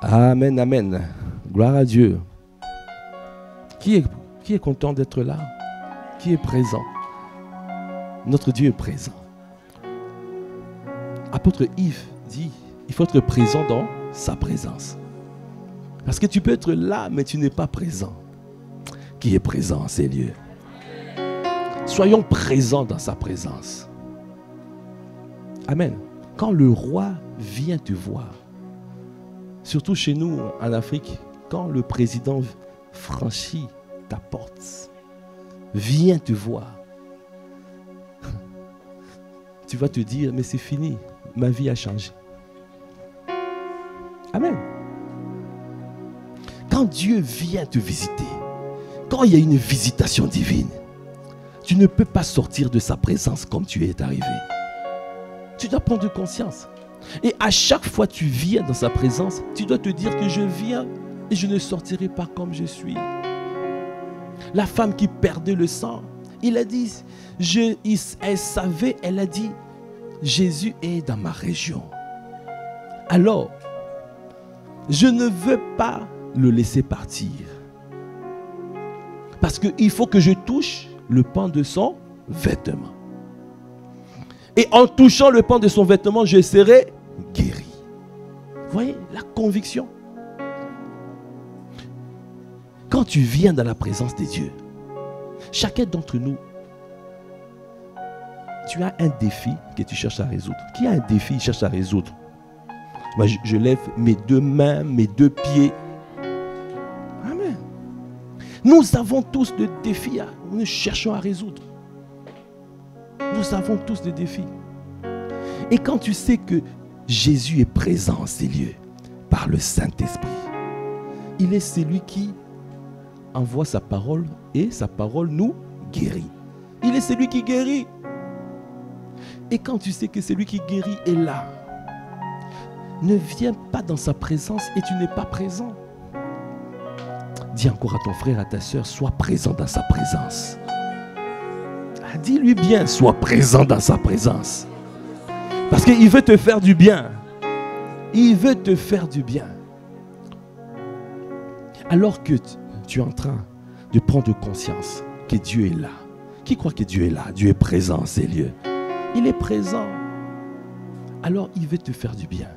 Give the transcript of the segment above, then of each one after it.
Amen, amen. Gloire à Dieu. Qui est content d'être là? Qui est présent? Notre Dieu est présent. Apôtre Yves dit, il faut être présent dans sa présence. Parce que tu peux être là, mais tu n'es pas présent. Qui est présent en ces lieux? Soyons présents dans sa présence. Amen. Quand le roi vient te voir, surtout chez nous en Afrique, quand le président franchit ta porte, vient te voir, tu vas te dire, mais c'est fini, ma vie a changé. Amen. Quand Dieu vient te visiter, quand il y a une visitation divine, tu ne peux pas sortir de sa présence comme tu es arrivé. Tu dois prendre conscience. Et à chaque fois que tu viens dans sa présence, tu dois te dire que je viens et je ne sortirai pas comme je suis. La femme qui perdait le sang, il a dit, elle savait, elle a dit, Jésus est dans ma région. Alors, je ne veux pas le laisser partir. Parce qu'il faut que je touche le pan de son vêtement. Et en touchant le pan de son vêtement, je serai guéri. Vous voyez la conviction. Quand tu viens dans la présence de Dieu, chacun d'entre nous, tu as un défi que tu cherches à résoudre. Qui a un défi, il cherche à résoudre? Moi, je lève mes deux mains, mes deux pieds. Amen. Nous avons tous des défis à nous cherchons à résoudre. Nous avons tous des défis. Et quand tu sais que Jésus est présent en ces lieux par le Saint-Esprit, il est celui qui envoie sa parole et sa parole nous guérit. Il est celui qui guérit. Et quand tu sais que celui qui guérit est là, ne viens pas dans sa présence et tu n'es pas présent. Dis encore à ton frère, à ta soeur, sois présent dans sa présence. Dis-lui bien, sois présent dans sa présence. Parce qu'il veut te faire du bien. Il veut te faire du bien. Alors que tu es en train de prendre conscience que Dieu est là. Qui croit que Dieu est là? Dieu est présent en ces lieux. Il est présent. Alors il veut te faire du bien.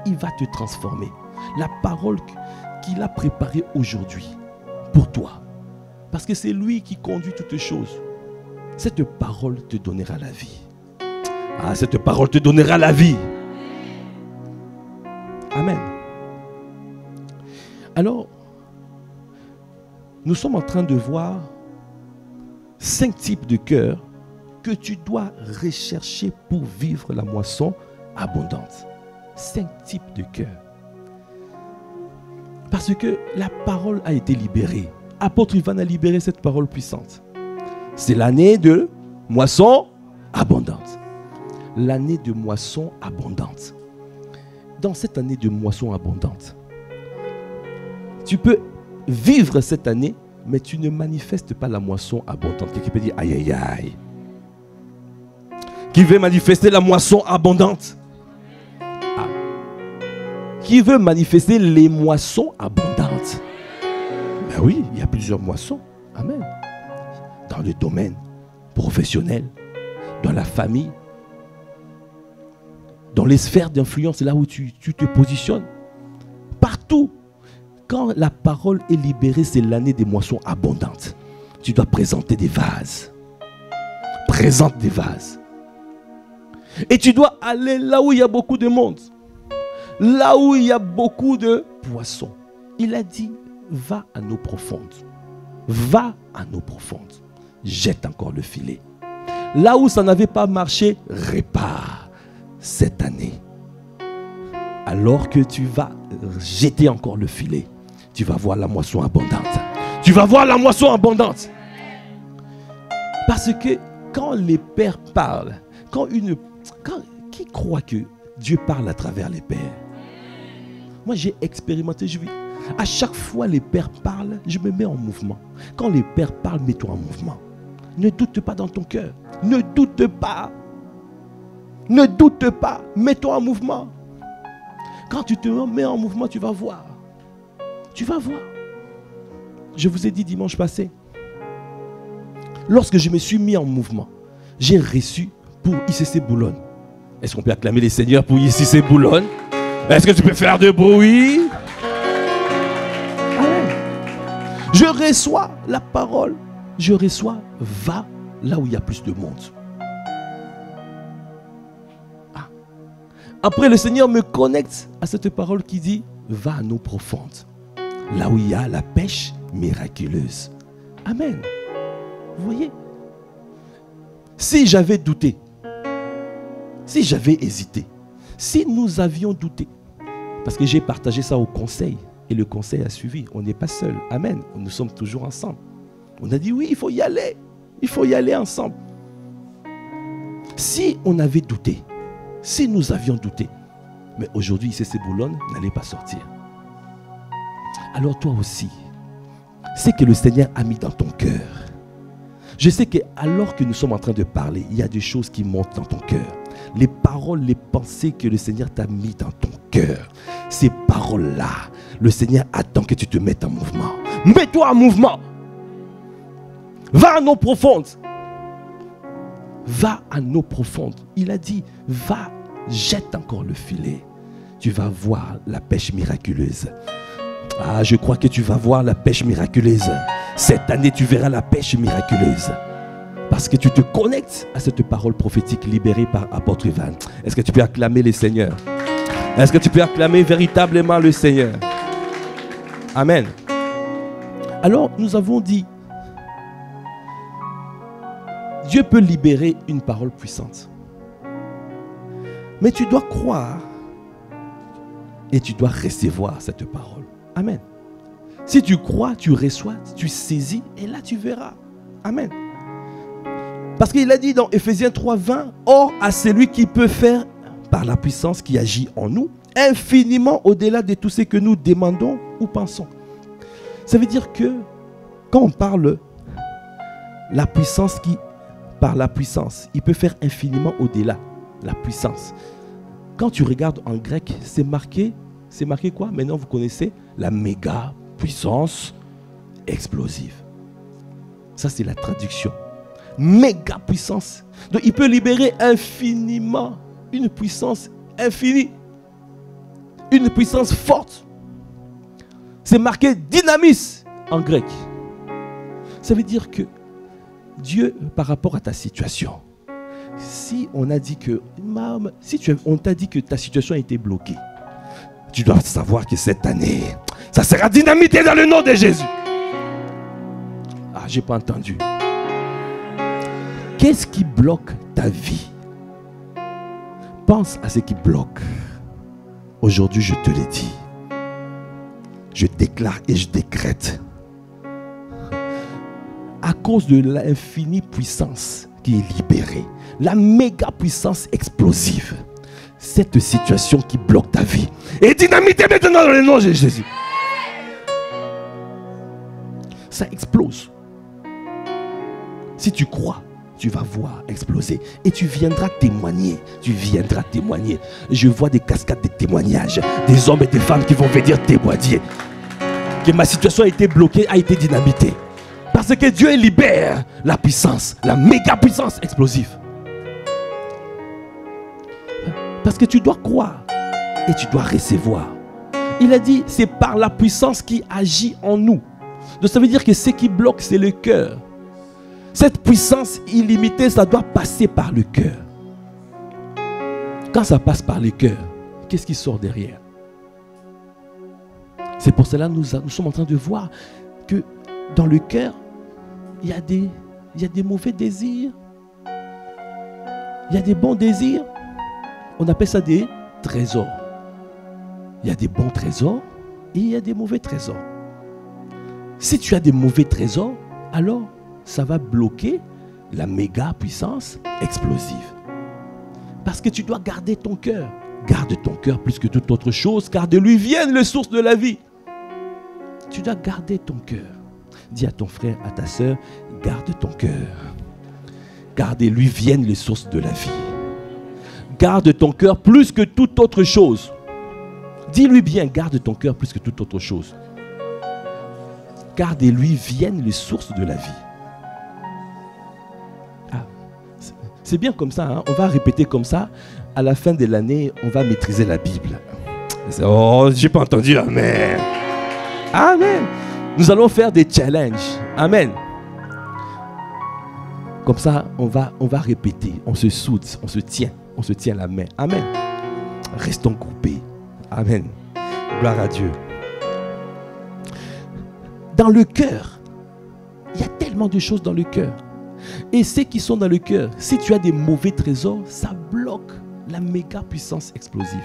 Il va te transformer. La parole qu'il a préparée aujourd'hui pour toi. Parce que c'est lui qui conduit toutes choses. Cette parole te donnera la vie. Ah, cette parole te donnera la vie. Amen. Alors, nous sommes en train de voir 5 types de cœurs que tu dois rechercher pour vivre la moisson abondante. 5 types de cœurs. Parce que la parole a été libérée. Apôtre Ivan a libéré cette parole puissante. C'est l'année de moisson abondante. L'année de moisson abondante. Dans cette année de moisson abondante, tu peux vivre cette année, mais tu ne manifestes pas la moisson abondante. Quelqu'un peut dire aïe aïe aïe. Qui veut manifester la moisson abondante? Ah. Qui veut manifester les moissons abondantes? Ben oui, il y a plusieurs moissons. Amen. Dans le domaine professionnel, dans la famille, dans les sphères d'influence, là où tu te positionnes. Partout. Quand la parole est libérée, c'est l'année des moissons abondantes. Tu dois présenter des vases. Présente des vases. Et tu dois aller là où il y a beaucoup de monde. Là où il y a beaucoup de poissons. Il a dit, va à l'eau profonde. Va à l'eau profonde. Jette encore le filet. Là où ça n'avait pas marché, répare cette année. Alors que tu vas jeter encore le filet, tu vas voir la moisson abondante. Tu vas voir la moisson abondante. Parce que quand les pères parlent, qui croit que Dieu parle à travers les pères? Moi j'ai expérimenté, à chaque fois les pères parlent, je me mets en mouvement. Quand les pères parlent, mets-toi en mouvement. Ne doute pas dans ton cœur. Ne doute pas. Ne doute pas. Mets-toi en mouvement. Quand tu te mets en mouvement, tu vas voir. Tu vas voir. Je vous ai dit dimanche passé, lorsque je me suis mis en mouvement, j'ai reçu pour ICC Boulogne. Est-ce qu'on peut acclamer les seigneurs pour ICC Boulogne? Est-ce que tu peux faire de bruit? Je reçois la parole. Je reçois, va là où il y a plus de monde. Ah. Après, le Seigneur me connecte à cette parole qui dit, va à l'eau profonde, là où il y a la pêche miraculeuse. Amen. Vous voyez? Si j'avais douté, si j'avais hésité, si nous avions douté, parce que j'ai partagé ça au conseil, et le conseil a suivi, on n'est pas seul. Amen. Nous sommes toujours ensemble. On a dit oui, il faut y aller. Il faut y aller ensemble. Si on avait douté, si nous avions douté, mais aujourd'hui, ICC Boulogne n'allait pas sortir. Alors toi aussi, c'est que le Seigneur a mis dans ton cœur. Je sais que alors que nous sommes en train de parler, il y a des choses qui montent dans ton cœur. Les paroles, les pensées que le Seigneur t'a mis dans ton cœur. Ces paroles-là, le Seigneur attend que tu te mettes en mouvement. Mets-toi en mouvement. Va à l'eau profonde. Va à l'eau profonde. Il a dit, va, jette encore le filet. Tu vas voir la pêche miraculeuse. Ah, je crois que tu vas voir la pêche miraculeuse. Cette année, tu verras la pêche miraculeuse. Parce que tu te connectes à cette parole prophétique libérée par Apôtre Ivan. Est-ce que tu peux acclamer le Seigneur? Est-ce que tu peux acclamer véritablement le Seigneur? Amen. Alors, nous avons dit, Dieu peut libérer une parole puissante. Mais tu dois croire et tu dois recevoir cette parole. Amen. Si tu crois, tu reçois, tu saisis et là tu verras. Amen. Parce qu'il a dit dans Ephésiens 3:20, or à celui qui peut faire par la puissance qui agit en nous, infiniment au-delà de tout ce que nous demandons ou pensons. Ça veut dire que quand on parle la puissance qui, par la puissance, il peut faire infiniment au-delà, la puissance. Quand tu regardes en grec, c'est marqué quoi? Maintenant vous connaissez la méga puissance explosive. Ça c'est la traduction. Méga puissance. Donc il peut libérer infiniment une puissance infinie. Une puissance forte. C'est marqué dynamis en grec. Ça veut dire que Dieu, par rapport à ta situation, si on a dit que, on t'a dit que ta situation a été bloquée, tu dois savoir que cette année, ça sera dynamité dans le nom de Jésus. Ah, j'ai pas entendu. Qu'est-ce qui bloque ta vie? Pense à ce qui bloque. Aujourd'hui, je te l'ai dit. Je déclare et je décrète. À cause de l'infinie puissance qui est libérée, la méga puissance explosive, cette situation qui bloque ta vie est dynamitée maintenant dans le nom de Jésus. Ça explose. Si tu crois, tu vas voir exploser. Et tu viendras témoigner. Tu viendras témoigner. Je vois des cascades de témoignages. Des hommes et des femmes qui vont venir témoigner. Que ma situation a été bloquée, a été dynamitée. Parce que Dieu libère la puissance, la méga puissance explosive. Parce que tu dois croire et tu dois recevoir. Il a dit, c'est par la puissance qui agit en nous. Donc ça veut dire que ce qui bloque, c'est le cœur. Cette puissance illimitée, ça doit passer par le cœur. Quand ça passe par le cœur, qu'est-ce qui sort derrière? C'est pour cela que nous sommes en train de voir que dans le cœur, il y a des mauvais désirs. Il y a des bons désirs. On appelle ça des trésors. Il y a des bons trésors et il y a des mauvais trésors. Si tu as des mauvais trésors, alors ça va bloquer la méga puissance explosive. Parce que tu dois garder ton cœur. Garde ton cœur plus que toute autre chose, car de lui viennent les sources de la vie. Tu dois garder ton cœur. Dis à ton frère, à ta soeur, garde ton cœur. Car de lui viennent les sources de la vie. Garde ton cœur plus que toute autre chose. Dis-lui bien, garde ton cœur plus que toute autre chose. Car de lui viennent les sources de la vie. Ah, c'est bien comme ça, hein? On va répéter comme ça. À la fin de l'année, on va maîtriser la Bible. Oh, j'ai pas entendu, amen. Amen. Nous allons faire des challenges. Amen. Comme ça, on va répéter. On se soude, on se tient la main. Amen. Restons groupés. Amen. Gloire à Dieu. Dans le cœur, il y a tellement de choses dans le cœur. Et ceux qui sont dans le cœur, si tu as des mauvais trésors, ça bloque la méga puissance explosive.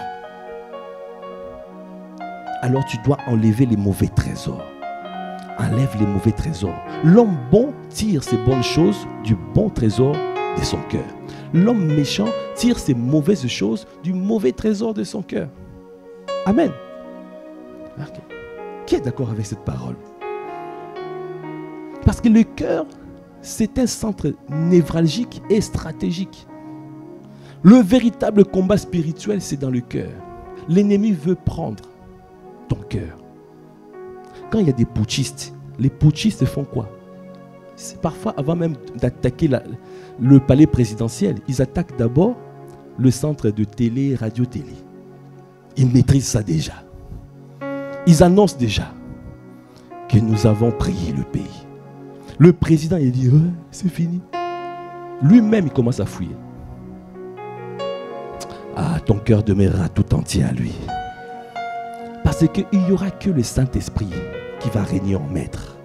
Alors tu dois enlever les mauvais trésors. Enlève les mauvais trésors. L'homme bon tire ses bonnes choses du bon trésor de son cœur. L'homme méchant tire ses mauvaises choses du mauvais trésor de son cœur. Amen. Okay. Qui est d'accord avec cette parole? Parce que le cœur, c'est un centre névralgique et stratégique. Le véritable combat spirituel, c'est dans le cœur. L'ennemi veut prendre ton cœur. Quand il y a des putschistes, les putschistes font quoi? Parfois, avant même d'attaquer le palais présidentiel, ils attaquent d'abord le centre de télé, radio-télé. Ils maîtrisent ça déjà. Ils annoncent déjà que nous avons prié le pays. Le président, il dit, c'est fini. Lui-même, il commence à fouiller. Ah, ton cœur demeurera tout entier à lui. Parce qu'il n'y aura que le Saint-Esprit qui va régner en maître.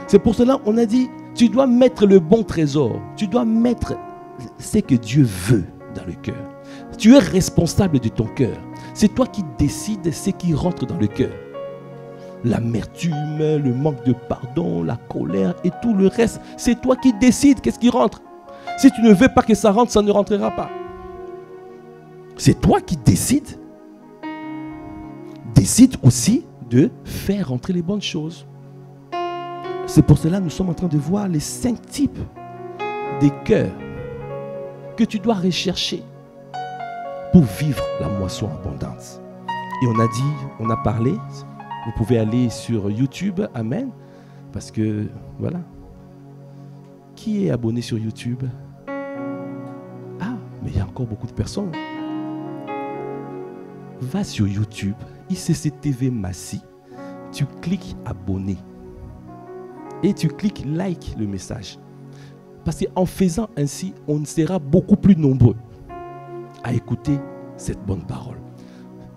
C'est pour cela qu'on a dit, tu dois mettre le bon trésor. Tu dois mettre ce que Dieu veut dans le cœur. Tu es responsable de ton cœur. C'est toi qui décides ce qui rentre dans le cœur. L'amertume, le manque de pardon, la colère et tout le reste, c'est toi qui décides qu'est-ce qui rentre. Si tu ne veux pas que ça rentre, ça ne rentrera pas. C'est toi qui décides. Décide aussi de faire rentrer les bonnes choses. C'est pour cela que nous sommes en train de voir les 5 types de cœurs que tu dois rechercher pour vivre la moisson abondante. Et on a parlé, vous pouvez aller sur YouTube, amen, parce que, voilà. Qui est abonné sur YouTube? Ah, mais il y a encore beaucoup de personnes. Va sur YouTube, ICC-TV Massy, tu cliques abonner et tu cliques like le message. Parce qu'en faisant ainsi, on sera beaucoup plus nombreux à écouter cette bonne parole.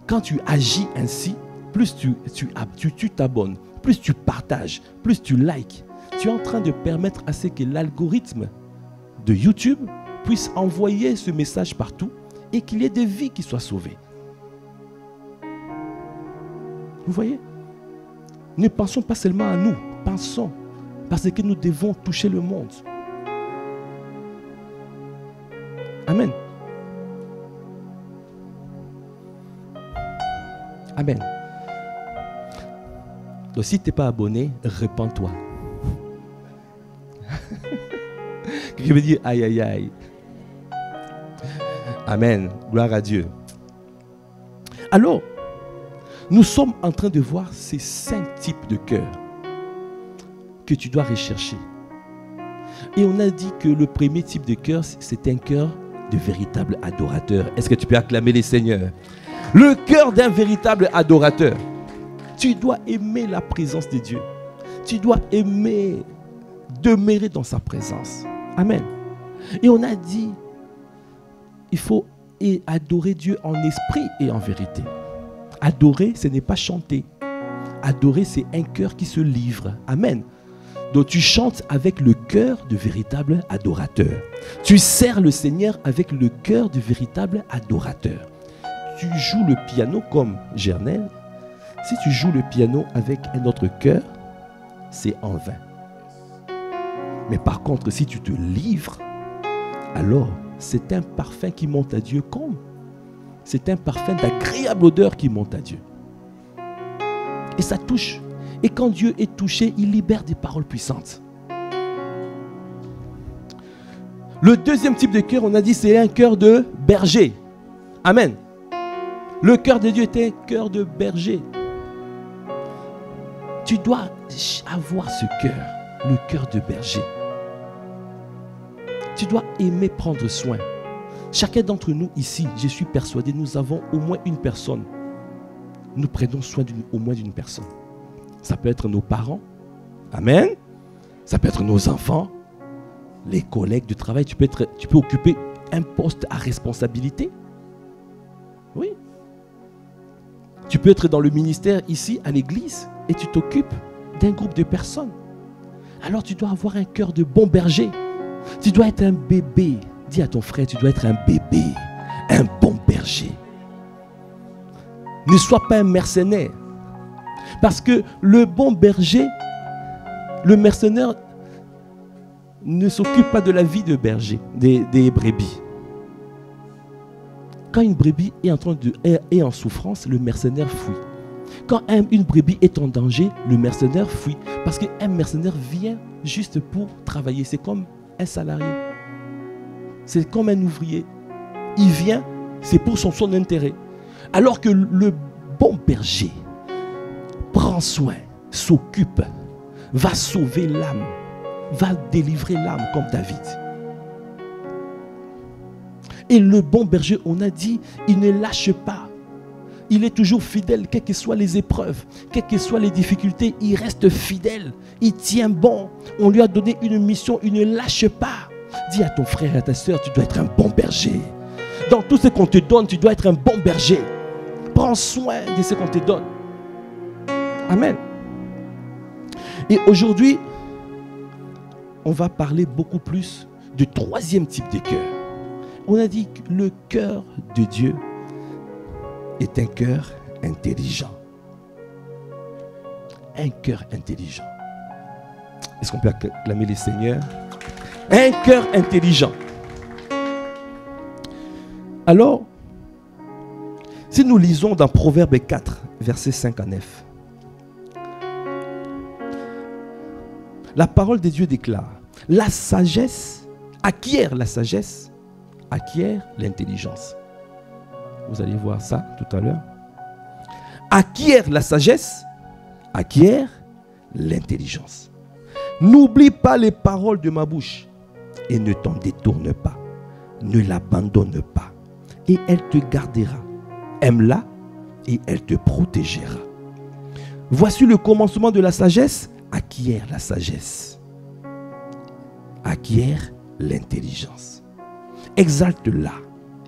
Quand tu agis ainsi, plus tu t'abonnes, plus tu partages, plus tu likes, tu es en train de permettre à ce que l'algorithme de YouTube puisse envoyer ce message partout et qu'il y ait des vies qui soient sauvées. Vous voyez? Ne pensons pas seulement à nous, pensons, parce que nous devons toucher le monde. Amen. Amen. Donc si tu n'es pas abonné, répands-toi. Je veux dire aïe aïe aïe. Amen. Gloire à Dieu. Alors, nous sommes en train de voir ces 5 types de cœurs que tu dois rechercher. Et on a dit que le premier type de cœur, c'est un cœur de véritable adorateur. Est-ce que tu peux acclamer les seigneurs? Le cœur d'un véritable adorateur. Tu dois aimer la présence de Dieu. Tu dois aimer demeurer dans sa présence. Amen. Et on a dit, il faut adorer Dieu en esprit et en vérité. Adorer, ce n'est pas chanter. Adorer, c'est un cœur qui se livre. Amen. Donc tu chantes avec le cœur de véritable adorateur. Tu sers le Seigneur avec le cœur de véritable adorateur. Tu joues le piano comme Gernel. Si tu joues le piano avec un autre cœur, c'est en vain. Mais par contre, si tu te livres, alors c'est un parfum qui monte à Dieu comme c'est un parfum d'agréable odeur qui monte à Dieu. Et ça touche. Et quand Dieu est touché, il libère des paroles puissantes. Le deuxième type de cœur, on a dit, c'est un cœur de berger. Amen. Le cœur de Dieu est un cœur de berger. Tu dois avoir ce cœur, le cœur de berger. Tu dois aimer prendre soin. Chacun d'entre nous ici, je suis persuadé, nous avons au moins une personne. Nous prenons soin au moins d'une personne. Ça peut être nos parents. Amen. Ça peut être nos enfants, les collègues de travail. Tu peux occuper un poste à responsabilité. Oui. Tu peux être dans le ministère ici, à l'église, et tu t'occupes d'un groupe de personnes. Alors tu dois avoir un cœur de bon berger. Tu dois être un bébé. Dis à ton frère, tu dois être un bébé, un bon berger. Ne sois pas un mercenaire. Parce que le bon berger, le mercenaire ne s'occupe pas de la vie de berger, des brebis. Quand une brebis est en souffrance, le mercenaire fuit. Quand une brebis est en danger, le mercenaire fuit. Parce qu'un mercenaire vient juste pour travailler. C'est comme un salarié. C'est comme un ouvrier. Il vient, c'est pour son intérêt. Alors que le bon berger prend soin, s'occupe, va sauver l'âme, va délivrer l'âme comme David. Et le bon berger, on a dit, il ne lâche pas. Il est toujours fidèle, quelles que soient les épreuves, quelles que soient les difficultés, il reste fidèle, il tient bon. On lui a donné une mission, il ne lâche pas. Dis à ton frère et à ta soeur, tu dois être un bon berger. Dans tout ce qu'on te donne, tu dois être un bon berger. Prends soin de ce qu'on te donne. Amen. Et aujourd'hui, on va parler beaucoup plus du troisième type de cœur. On a dit que le cœur de Dieu est un cœur intelligent. Un cœur intelligent. Est-ce qu'on peut acclamer les seigneurs? Un cœur intelligent. Alors, si nous lisons dans Proverbe 4, versets 5 à 9, la parole de Dieu déclare, la sagesse acquiert l'intelligence. Vous allez voir ça tout à l'heure. Acquiert la sagesse, acquiert l'intelligence. N'oublie pas les paroles de ma bouche et ne t'en détourne pas. Ne l'abandonne pas et elle te gardera. Aime-la et elle te protégera. Voici le commencement de la sagesse. Acquiert la sagesse. Acquiert l'intelligence. Exalte-la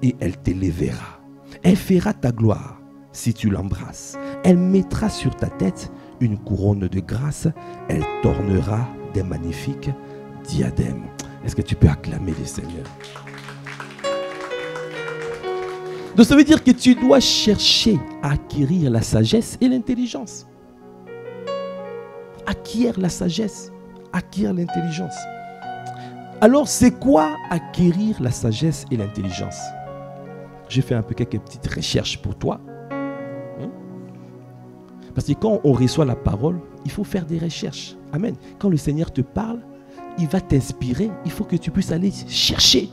et elle t'élèvera. Elle fera ta gloire si tu l'embrasses. Elle mettra sur ta tête une couronne de grâce. Elle t'ornera des magnifiques diadèmes. Est-ce que tu peux acclamer le Seigneur? Donc ça veut dire que tu dois chercher à acquérir la sagesse et l'intelligence. Acquérir la sagesse, acquérir l'intelligence. Alors c'est quoi acquérir la sagesse et l'intelligence? J'ai fait un peu quelques petites recherches pour toi. Parce que quand on reçoit la parole, il faut faire des recherches. Amen. Quand le Seigneur te parle, il va t'inspirer. Il faut que tu puisses aller chercher.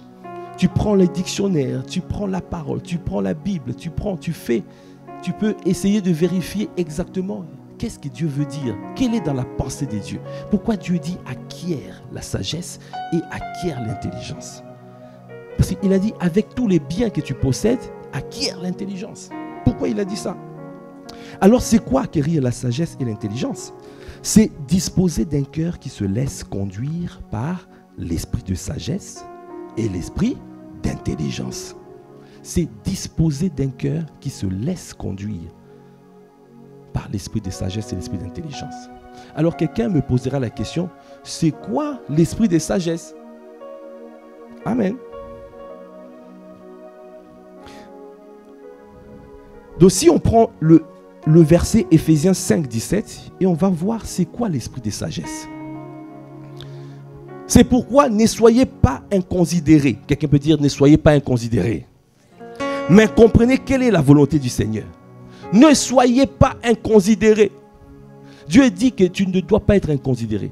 Tu prends les dictionnaires, tu prends la parole, tu prends la Bible, tu peux essayer de vérifier exactement qu'est-ce que Dieu veut dire, quelle est dans la pensée de Dieu. Pourquoi Dieu dit acquiert la sagesse et acquiert l'intelligence? Parce qu'il a dit avec tous les biens que tu possèdes, acquiert l'intelligence. Pourquoi il a dit ça? Alors c'est quoi acquérir la sagesse et l'intelligence? C'est disposer d'un cœur qui se laisse conduire par l'esprit de sagesse et l'esprit d'intelligence. C'est disposer d'un cœur qui se laisse conduire par l'esprit de sagesse et l'esprit d'intelligence. Alors quelqu'un me posera la question, c'est quoi l'esprit de sagesse? Amen. Donc si on prend le verset Éphésiens 5, 17 et on va voir c'est quoi l'esprit de sagesse. C'est pourquoi ne soyez pas inconsidérés. Quelqu'un peut dire ne soyez pas inconsidérés. Mais comprenez quelle est la volonté du Seigneur. Ne soyez pas inconsidérés. Dieu dit que tu ne dois pas être inconsidéré.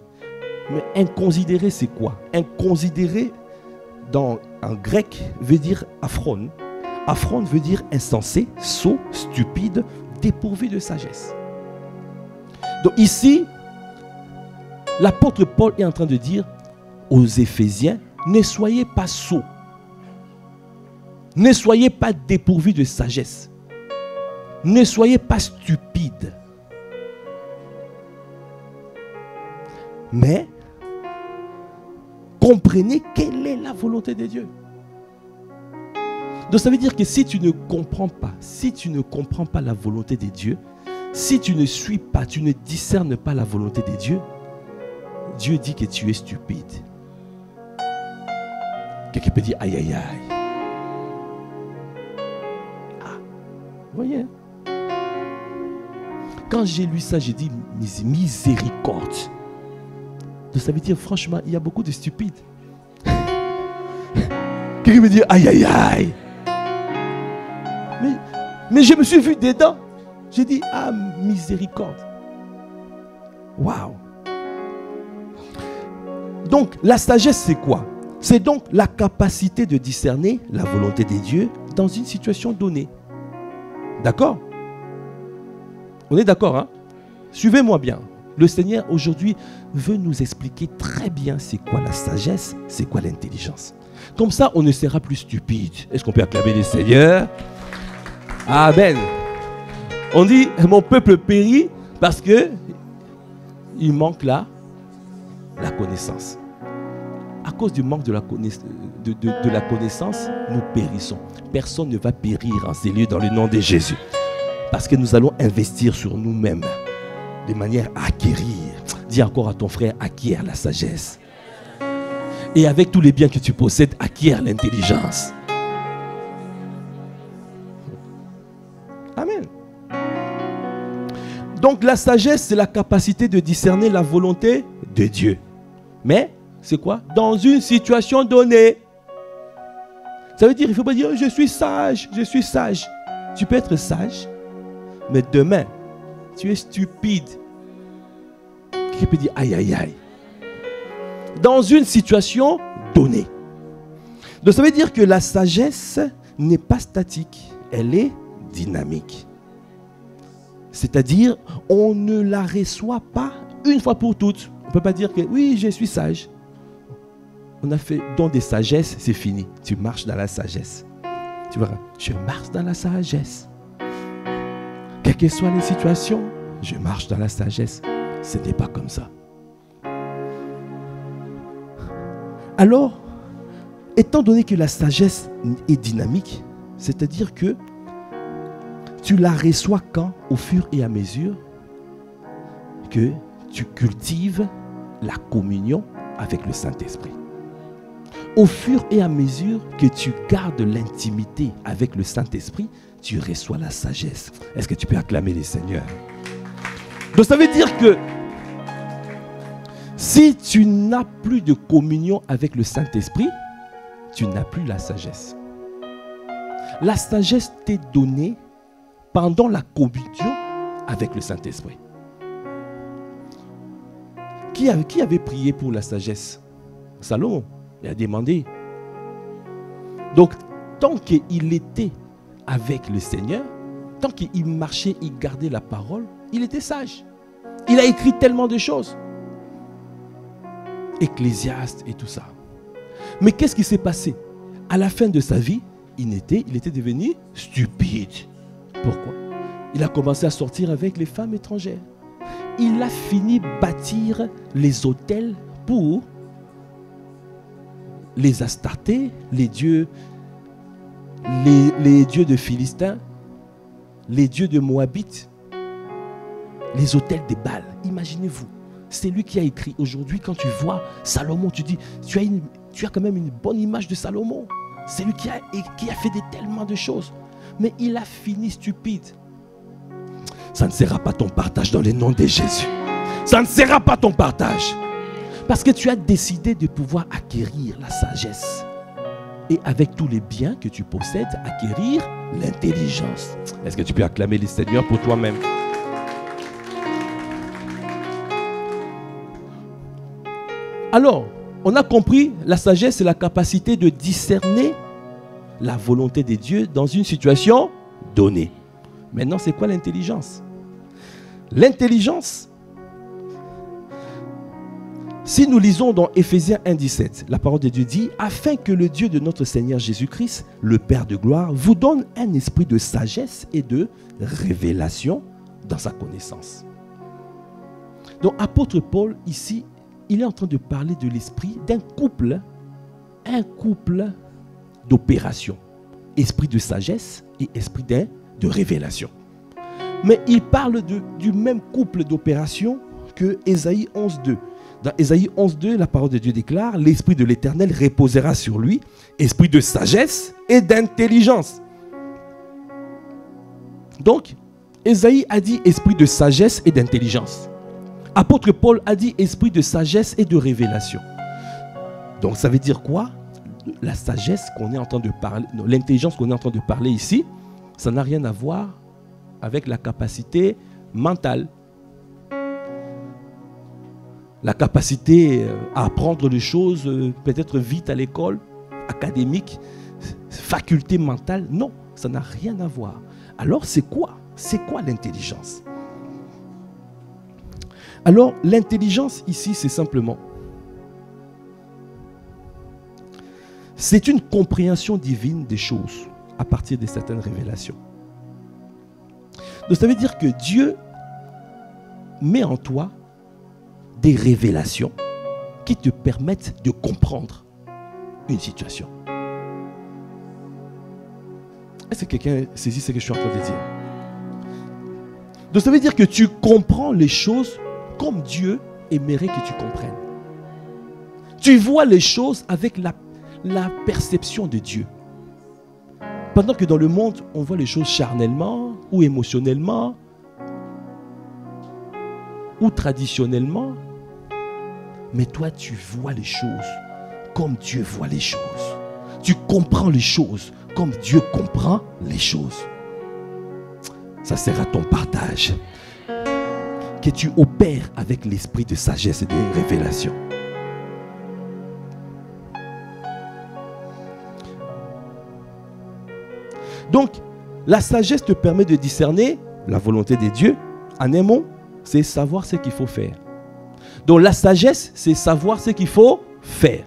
Mais inconsidéré c'est quoi? Inconsidéré en grec, veut dire aphron. Aphron veut dire insensé, sot, stupide, dépourvu de sagesse. Donc ici, l'apôtre Paul est en train de dire aux Éphésiens, ne soyez pas sots, ne soyez pas dépourvus de sagesse, ne soyez pas stupides, mais comprenez quelle est la volonté de Dieu. Donc ça veut dire que si tu ne comprends pas la volonté de Dieu, si tu ne suis pas, tu ne discernes pas la volonté de Dieu, Dieu dit que tu es stupide. Quelqu'un peut dire aïe aïe aïe. Ah, vous voyez? Quand j'ai lu ça, j'ai dit miséricorde. Donc ça veut dire franchement, il y a beaucoup de stupides. Quelqu'un peut dire aïe aïe aïe. Mais je me suis vu dedans. J'ai dit, ah, miséricorde. Waouh. Donc, la sagesse, c'est quoi? C'est donc la capacité de discerner la volonté de Dieu dans une situation donnée. D'accord? On est d'accord, hein? Suivez-moi bien. Le Seigneur, aujourd'hui, veut nous expliquer très bien c'est quoi la sagesse, c'est quoi l'intelligence. Comme ça, on ne sera plus stupide. Est-ce qu'on peut acclamer le Seigneur? Amen. On dit, mon peuple périt parce que il manque la connaissance. À cause du manque de la connaissance, nous périssons. Personne ne va périr en ces lieux dans le nom de Jésus. Parce que nous allons investir sur nous-mêmes de manière à acquérir. Dis encore à ton frère, acquiert la sagesse. Et avec tous les biens que tu possèdes, acquiert l'intelligence. Amen. Donc la sagesse, c'est la capacité de discerner la volonté de Dieu. Mais, c'est quoi? Dans une situation donnée. Ça veut dire, il ne faut pas dire, je suis sage, je suis sage. Tu peux être sage, mais demain, tu es stupide. Qui peut dire, aïe, aïe, aïe. Dans une situation donnée. Donc ça veut dire que la sagesse n'est pas statique, elle est dynamique. C'est-à-dire, on ne la reçoit pas une fois pour toutes. On ne peut pas dire que oui, je suis sage. On a fait don de sagesse, c'est fini. Tu marches dans la sagesse. Tu vois, je marche dans la sagesse. Quelles que soient les situations, je marche dans la sagesse. Ce n'est pas comme ça. Alors, étant donné que la sagesse est dynamique, c'est-à-dire que tu la reçois quand, au fur et à mesure que tu cultives la communion avec le Saint-Esprit. Au fur et à mesure que tu gardes l'intimité avec le Saint-Esprit, tu reçois la sagesse. Est-ce que tu peux acclamer les seigneurs? Donc ça veut dire que si tu n'as plus de communion avec le Saint-Esprit, tu n'as plus la sagesse. La sagesse t'est donnée pendant la communion avec le Saint-Esprit. Qui avait prié pour la sagesse? Salomon. Il a demandé. Donc, tant qu'il était avec le Seigneur, tant qu'il marchait, il gardait la parole, il était sage. Il a écrit tellement de choses. Ecclésiaste et tout ça. Mais qu'est-ce qui s'est passé? À la fin de sa vie, il était devenu stupide. Pourquoi? Il a commencé à sortir avec les femmes étrangères. Il a fini bâtir les autels pour les Astartés, les dieux de Philistins, les dieux de Moabites, les autels des Baals. Imaginez-vous, c'est lui qui a écrit. Aujourd'hui, quand tu vois Salomon, tu dis, tu as quand même une bonne image de Salomon. C'est lui qui a fait tellement de choses. Mais il a fini stupide. Ça ne sera pas ton partage dans le nom de Jésus. Ça ne sera pas ton partage. Parce que tu as décidé de pouvoir acquérir la sagesse. Et avec tous les biens que tu possèdes, acquérir l'intelligence. Est-ce que tu peux acclamer les seigneurs pour toi-même? Alors, on a compris, la sagesse, c'est la capacité de discerner la volonté de Dieu dans une situation donnée. Maintenant, c'est quoi l'intelligence? L'intelligence, si nous lisons dans Éphésiens 1,17, la parole de Dieu dit « Afin que le Dieu de notre Seigneur Jésus-Christ, le Père de gloire, vous donne un esprit de sagesse et de révélation dans sa connaissance. » Donc, apôtre Paul, ici, il est en train de parler de l'esprit d'un couple, un couple d'opération. Esprit de sagesse et esprit de révélation. Mais il parle du même couple d'opération que Ésaïe 11.2. Dans Ésaïe 11.2, la parole de Dieu déclare « L'Esprit de l'Éternel reposera sur lui, esprit de sagesse et d'intelligence. » Donc, Ésaïe a dit esprit de sagesse et d'intelligence. Apôtre Paul a dit esprit de sagesse et de révélation. Donc, ça veut dire quoi? La sagesse qu'on est en train de parler, l'intelligence qu'on est en train de parler ici, ça n'a rien à voir avec la capacité mentale. La capacité à apprendre les choses peut-être vite à l'école, académique, faculté mentale. Non, ça n'a rien à voir. Alors c'est quoi? C'est quoi l'intelligence? Alors l'intelligence ici, c'est simplement, c'est une compréhension divine des choses à partir de certaines révélations. Donc ça veut dire que Dieu met en toi des révélations qui te permettent de comprendre une situation. Est-ce que quelqu'un saisit ce que je suis en train de dire? Donc ça veut dire que tu comprends les choses comme Dieu aimerait que tu comprennes. Tu vois les choses avec la perception de Dieu. Pendant que dans le monde, on voit les choses charnellement ou émotionnellement ou traditionnellement. Mais toi, tu vois les choses comme Dieu voit les choses. Tu comprends les choses comme Dieu comprend les choses. Ça sera ton partage. Que tu opères avec l'esprit de sagesse et de révélation. Donc, la sagesse te permet de discerner la volonté de Dieu. En un mot, c'est savoir ce qu'il faut faire. Donc la sagesse, c'est savoir ce qu'il faut faire.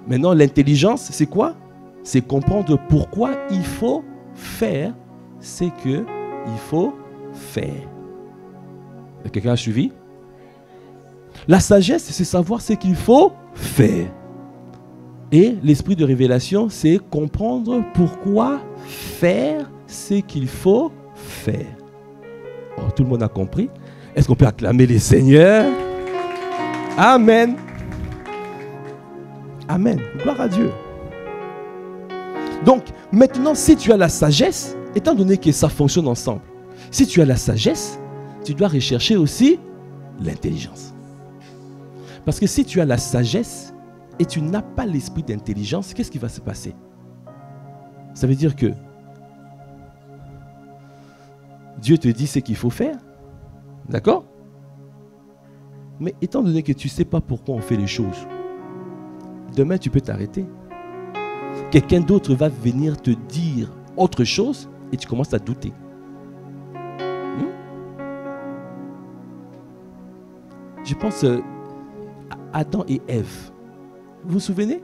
Maintenant, l'intelligence, c'est quoi? C'est comprendre pourquoi il faut faire ce qu'il faut faire. Quelqu'un a suivi? La sagesse, c'est savoir ce qu'il faut faire. Et l'esprit de révélation, c'est comprendre pourquoi faire ce qu'il faut faire. Oh, tout le monde a compris? Est-ce qu'on peut acclamer les seigneurs? Amen. Amen. Gloire à Dieu. Donc, maintenant, si tu as la sagesse, étant donné que ça fonctionne ensemble, si tu as la sagesse, tu dois rechercher aussi l'intelligence. Parce que si tu as la sagesse et tu n'as pas l'esprit d'intelligence, qu'est-ce qui va se passer? Ça veut dire que Dieu te dit ce qu'il faut faire. D'accord? Mais étant donné que tu ne sais pas pourquoi on fait les choses, demain tu peux t'arrêter. Quelqu'un d'autre va venir te dire autre chose et tu commences à douter. Je pense à Adam et Ève. Vous vous souvenez?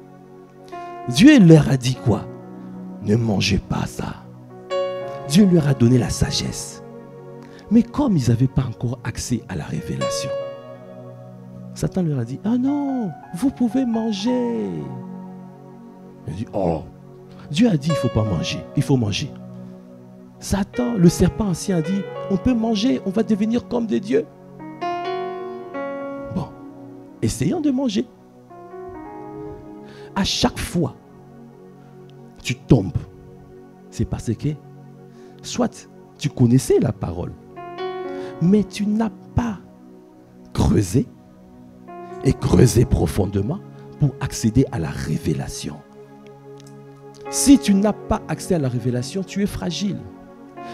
Dieu leur a dit quoi? Ne mangez pas ça. Dieu leur a donné la sagesse. Mais comme ils n'avaient pas encore accès à la révélation, Satan leur a dit, ah non, vous pouvez manger. Il a dit, oh, Dieu a dit, il ne faut pas manger, il faut manger. Satan, le serpent ancien, a dit, on peut manger, on va devenir comme des dieux. Bon, essayons de manger. À chaque fois, tu tombes. C'est parce que, soit tu connaissais la parole, mais tu n'as pas creusé et creusé profondément pour accéder à la révélation. Si tu n'as pas accès à la révélation, tu es fragile.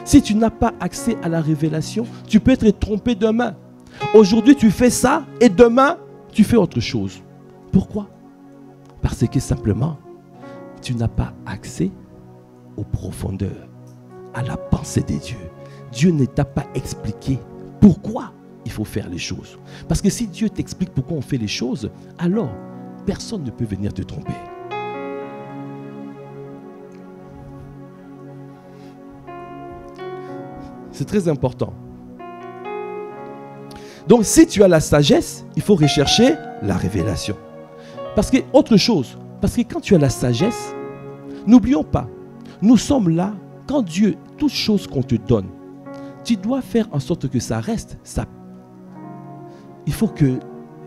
Si tu n'as pas accès à la révélation, tu peux être trompé demain. Aujourd'hui, tu fais ça et demain, tu fais autre chose. Pourquoi? Parce que simplement, tu n'as pas accès aux profondeurs, à la pensée des dieux. Dieu ne t'a pas expliqué pourquoi il faut faire les choses. Parce que si Dieu t'explique pourquoi on fait les choses, alors personne ne peut venir te tromper. C'est très important. Donc si tu as la sagesse, il faut rechercher la révélation. Parce que, autre chose, parce que quand tu as la sagesse, n'oublions pas, nous sommes là, quand Dieu, toute chose qu'on te donne, tu dois faire en sorte que ça reste. Ça, il faut que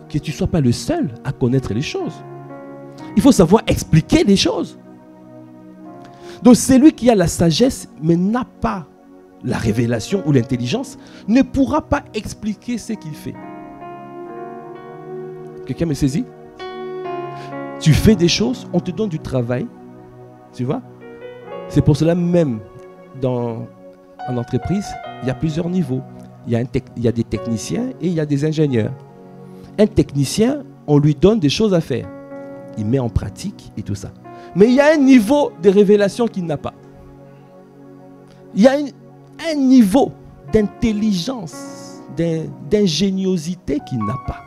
tu ne sois pas le seul à connaître les choses. Il faut savoir expliquer les choses. Donc celui qui a la sagesse, mais n'a pas la révélation ou l'intelligence, ne pourra pas expliquer ce qu'il fait. Quelqu'un me saisit? Tu fais des choses, on te donne du travail, tu vois. C'est pour cela même, en entreprise, il y a plusieurs niveaux. Il y a des techniciens et il y a des ingénieurs. Un technicien, on lui donne des choses à faire. Il met en pratique et tout ça. Mais il y a un niveau de révélation qu'il n'a pas. Il y a un niveau d'intelligence, d'ingéniosité qu'il n'a pas.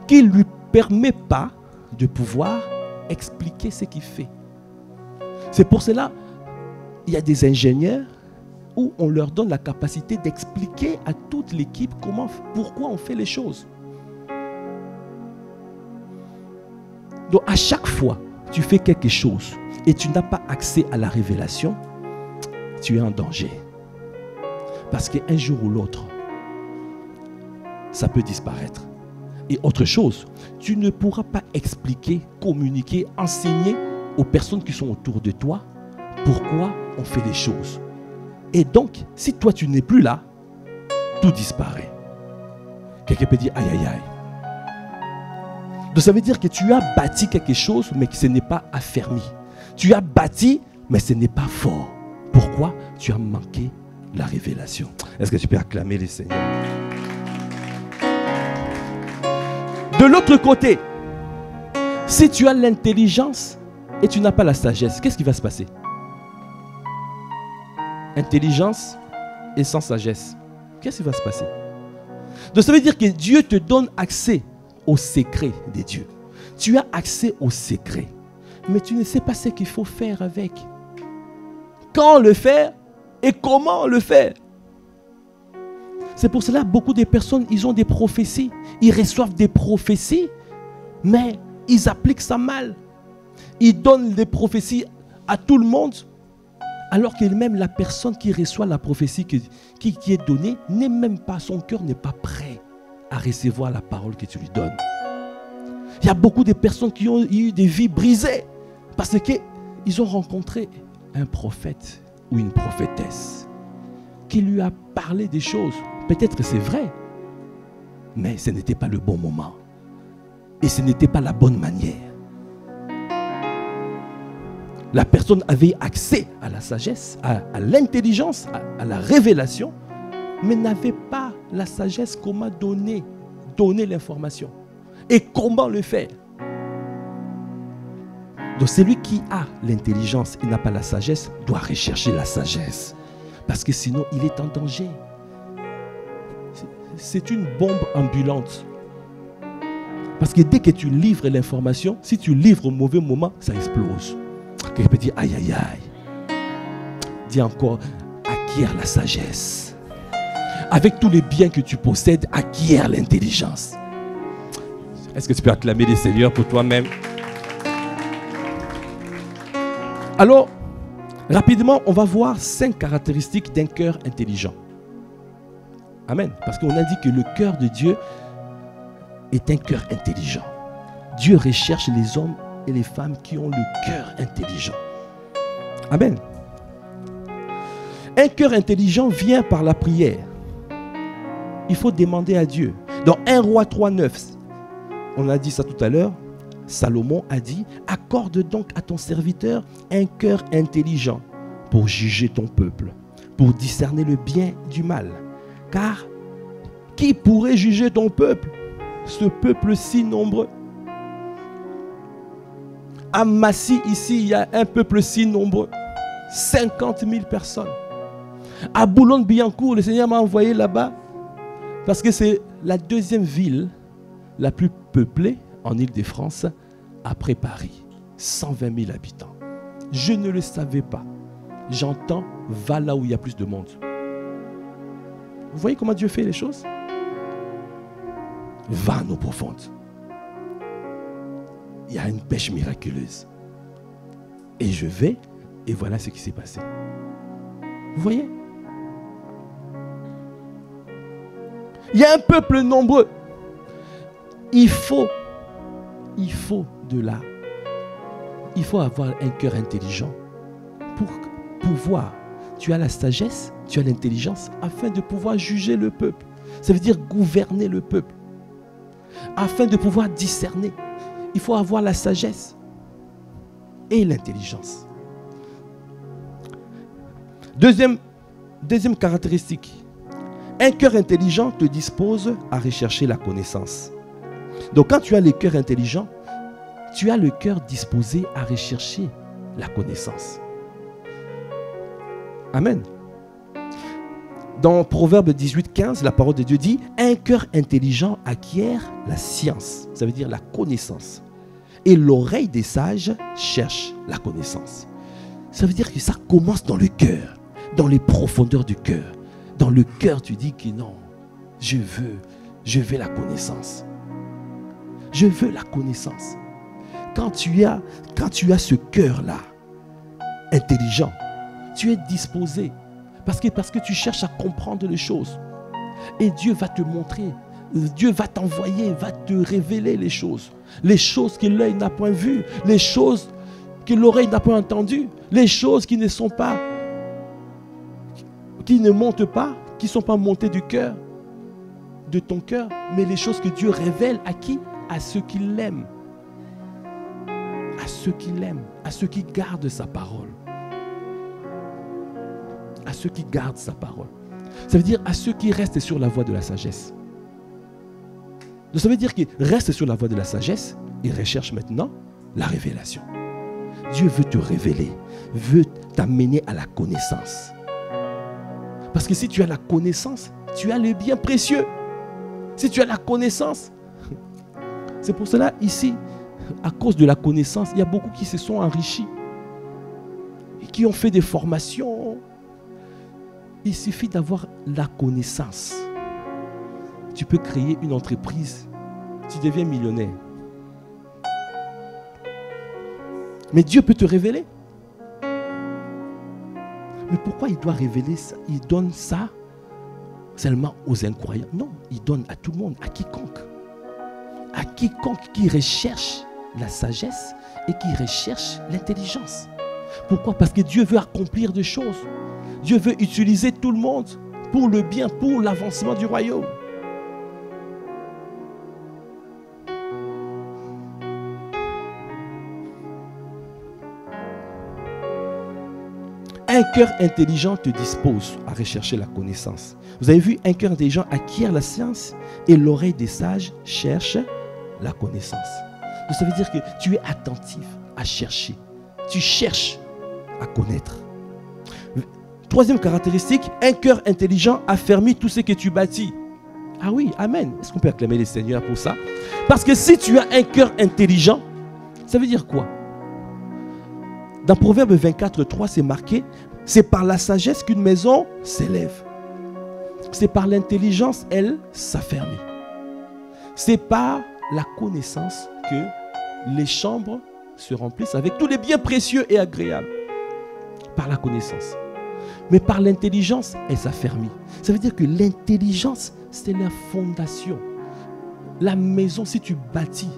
Qui ne lui permet pas de pouvoir expliquer ce qu'il fait. C'est pour cela il y a des ingénieurs où on leur donne la capacité d'expliquer à toute l'équipe pourquoi on fait les choses. Donc à chaque fois tu fais quelque chose et tu n'as pas accès à la révélation, tu es en danger. Parce qu'un jour ou l'autre, ça peut disparaître. Et autre chose, tu ne pourras pas expliquer, communiquer, enseigner aux personnes qui sont autour de toi pourquoi on fait les choses. Et donc, si toi tu n'es plus là, tout disparaît. Quelqu'un peut dire aïe aïe aïe. Donc ça veut dire que tu as bâti quelque chose, mais que ce n'est pas affermi. Tu as bâti, mais ce n'est pas fort. Pourquoi? Tu as manqué la révélation. Est-ce que tu peux acclamer les Seigneurs? De l'autre côté, si tu as l'intelligence et tu n'as pas la sagesse, qu'est-ce qui va se passer? Intelligence et sans sagesse, qu'est-ce qui va se passer? Donc ça veut dire que Dieu te donne accès aux secrets des dieux. Tu as accès aux secrets, mais tu ne sais pas ce qu'il faut faire avec. Quand le faire et comment le faire. C'est pour cela que beaucoup de personnes, ils ont des prophéties. Ils reçoivent des prophéties, mais ils appliquent ça mal. Ils donnent des prophéties à tout le monde, alors que même la personne qui reçoit la prophétie qui est donnée, n'est même pas, son cœur n'est pas prêt à recevoir la parole que tu lui donnes. Il y a beaucoup de personnes qui ont eu des vies brisées parce qu'ils ont rencontré un prophète ou une prophétesse qui lui a parlé des choses. Peut-être que c'est vrai, mais ce n'était pas le bon moment. Et ce n'était pas la bonne manière. La personne avait accès à la sagesse, à l'intelligence, à la révélation, mais n'avait pas la sagesse comment donner l'information. Et comment le faire. Donc celui qui a l'intelligence et n'a pas la sagesse doit rechercher la sagesse. Parce que sinon il est en danger. C'est une bombe ambulante. Parce que dès que tu livres l'information, si tu livres au mauvais moment, ça explose. Quelqu'un peut dire aïe aïe aïe. Dis encore, acquiert la sagesse. Avec tous les biens que tu possèdes, acquiert l'intelligence. Est-ce que tu peux acclamer les Seigneurs pour toi-même? Alors, rapidement, on va voir 5 caractéristiques d'un cœur intelligent. Amen. Parce qu'on a dit que le cœur de Dieu est un cœur intelligent. Dieu recherche les hommes et les femmes qui ont le cœur intelligent. Amen. Un cœur intelligent vient par la prière. Il faut demander à Dieu. Dans 1 Roi 3:9, on a dit ça tout à l'heure, Salomon a dit, accorde donc à ton serviteur un cœur intelligent pour juger ton peuple, pour discerner le bien du mal. Car qui pourrait juger ton peuple, ce peuple si nombreux? À Massy, ici, il y a un peuple si nombreux. 50 000 personnes. À Boulogne-Billancourt, le Seigneur m'a envoyé là-bas parce que c'est la deuxième ville la plus peuplée en Île-de-France après Paris. 120 000 habitants. Je ne le savais pas. J'entends, va là où il y a plus de monde. Vous voyez comment Dieu fait les choses? Va en eau profonde. Il y a une pêche miraculeuse. Et je vais, et voilà ce qui s'est passé. Vous voyez? Il y a un peuple nombreux. Il faut avoir un cœur intelligent pour pouvoir. Tu as la sagesse, tu as l'intelligence afin de pouvoir juger le peuple. Ça veut dire gouverner le peuple. Afin de pouvoir discerner, il faut avoir la sagesse et l'intelligence. Deuxième caractéristique. Un cœur intelligent te dispose à rechercher la connaissance. Donc quand tu as le cœur intelligent, tu as le cœur disposé à rechercher la connaissance. Amen. Dans Proverbe 18:15, la parole de Dieu dit « Un cœur intelligent acquiert la science », ça veut dire la connaissance. Et l'oreille des sages cherche la connaissance. Ça veut dire que ça commence dans le cœur, dans les profondeurs du cœur. Dans le cœur, tu dis que non, je veux la connaissance. Je veux la connaissance. Quand tu as ce cœur-là, intelligent, tu es disposé. Parce que tu cherches à comprendre les choses. Et Dieu va te montrer. Dieu va t'envoyer, va te révéler les choses. Les choses que l'œil n'a point vues. Les choses que l'oreille n'a point entendues. Les choses qui ne sont pas, qui ne montent pas, qui ne sont pas montées du cœur, de ton cœur. Mais les choses que Dieu révèle à qui? À ceux qui l'aiment. À ceux qui l'aiment. À ceux qui gardent sa parole. À ceux qui gardent sa parole. Ça veut dire à ceux qui restent sur la voie de la sagesse. Donc ça veut dire qu'ils restent sur la voie de la sagesse et recherchent maintenant la révélation. Dieu veut te révéler, veut t'amener à la connaissance. Parce que si tu as la connaissance, tu as le bien précieux. Si tu as la connaissance, c'est pour cela ici, à cause de la connaissance, il y a beaucoup qui se sont enrichis et qui ont fait des formations. Il suffit d'avoir la connaissance. Tu peux créer une entreprise. Tu deviens millionnaire. Mais Dieu peut te révéler. Mais pourquoi il doit révéler ça? Il donne ça seulement aux incroyants. Non, il donne à tout le monde, à quiconque. À quiconque qui recherche la sagesse et qui recherche l'intelligence. Pourquoi? Parce que Dieu veut accomplir des choses. Dieu veut utiliser tout le monde pour le bien, pour l'avancement du royaume. Un cœur intelligent te dispose à rechercher la connaissance. Vous avez vu, un cœur intelligent acquiert la science et l'oreille des sages cherche la connaissance. Donc ça veut dire que tu es attentif à chercher. Tu cherches à connaître. Troisième caractéristique, un cœur intelligent affermit tout ce que tu bâtis. Ah oui, amen. Est-ce qu'on peut acclamer les seigneurs pour ça? Parce que si tu as un cœur intelligent, ça veut dire quoi? Dans Proverbe 24:3, c'est marqué, c'est par la sagesse qu'une maison s'élève. C'est par l'intelligence, elle s'affermit. C'est par la connaissance que les chambres se remplissent avec tous les biens précieux et agréables. Par la connaissance. Mais par l'intelligence, elle s'affermit. Ça veut dire que l'intelligence, c'est la fondation. La maison, si tu bâtis,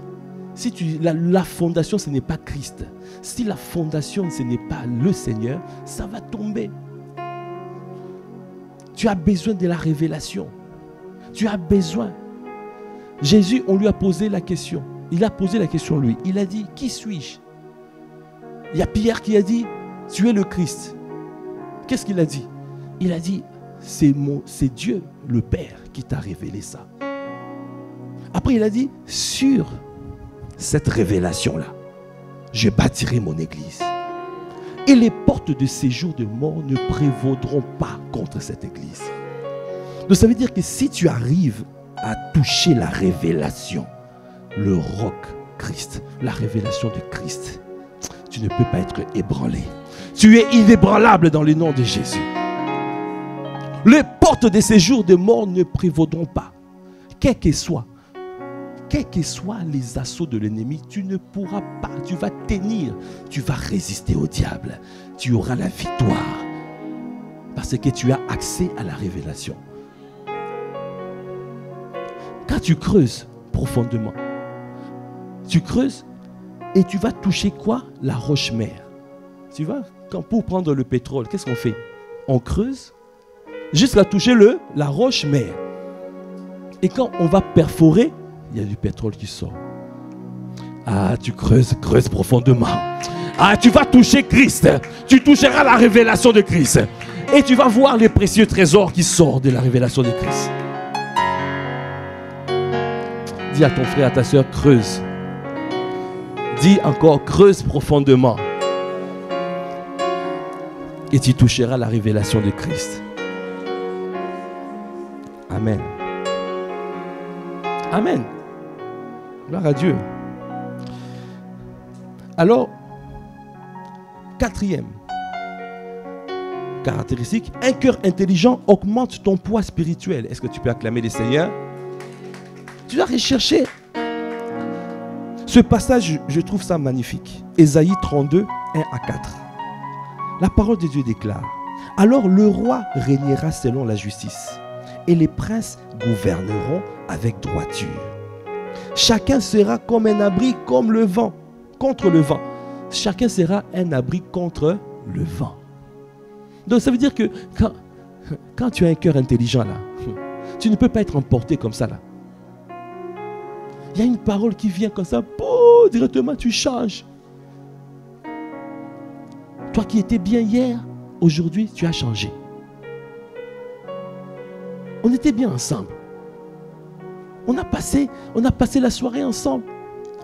la fondation, ce n'est pas Christ. Si la fondation, ce n'est pas le Seigneur, ça va tomber. Tu as besoin de la révélation. Tu as besoin. Jésus, on lui a posé la question. Il a posé la question lui. Il a dit, qui suis-je? Il y a Pierre qui a dit, tu es le Christ. Qu'est-ce qu'il a dit? Il a dit, c'est Dieu, le Père, qui t'a révélé ça. Après, il a dit, sur cette révélation-là, je bâtirai mon église. Et les portes de séjour de mort ne prévaudront pas contre cette église. Donc ça veut dire que si tu arrives à toucher la révélation, le roc Christ, la révélation de Christ, tu ne peux pas être ébranlé. Tu es inébranlable dans le nom de Jésus. Les portes de séjour de mort ne prévaudront pas. Quels que soient les assauts de l'ennemi, tu ne pourras pas, tu vas tenir, tu vas résister au diable. Tu auras la victoire parce que tu as accès à la révélation. Quand tu creuses profondément, tu creuses et tu vas toucher quoi? La roche-mère. Tu vois, pour prendre le pétrole, qu'est-ce qu'on fait? On creuse jusqu'à toucher la roche-mère. Et quand on va perforer, il y a du pétrole qui sort. Ah, tu creuses profondément. Ah, tu vas toucher Christ. Tu toucheras la révélation de Christ. Et tu vas voir les précieux trésors qui sortent de la révélation de Christ. Dis à ton frère, à ta soeur, creuse. Dis encore, creuse profondément. Et tu toucheras la révélation de Christ. Amen. Amen. Gloire à Dieu. Alors, quatrième caractéristique, un cœur intelligent augmente ton poids spirituel. Est-ce que tu peux acclamer le Seigneur? Tu dois rechercher. Ce passage, je trouve ça magnifique. Ésaïe 32, 1 à 4. La parole de Dieu déclare: alors le roi régnera selon la justice, et les princes gouverneront avec droiture. Chacun sera comme un abri, comme le vent, contre le vent. Chacun sera un abri contre le vent. Donc ça veut dire que quand tu as un cœur intelligent là, tu ne peux pas être emporté comme ça là. Il y a une parole qui vient comme ça, directement tu changes. Toi qui étais bien hier, aujourd'hui tu as changé. On était bien ensemble. On a passé la soirée ensemble.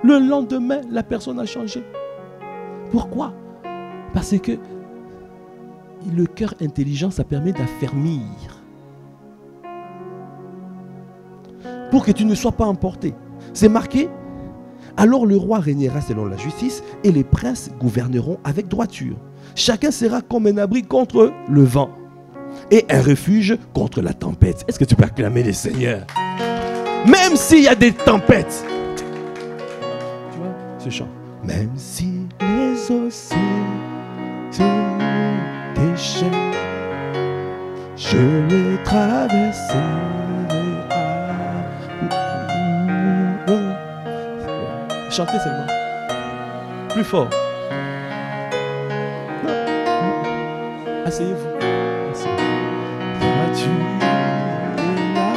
Le lendemain, la personne a changé. Pourquoi? Parce que le cœur intelligent, ça permet d'affermir. Pour que tu ne sois pas emporté. C'est marqué: alors le roi régnera selon la justice et les princes gouverneront avec droiture. Chacun sera comme un abri contre le vent et un refuge contre la tempête. Est-ce que tu peux acclamer le Seigneur? Même s'il y a des tempêtes. Tu vois ce chant? Même si les océans déchaînent, je les traverserai. Chantez seulement. Plus fort. Asseyez-vous. Tu es là.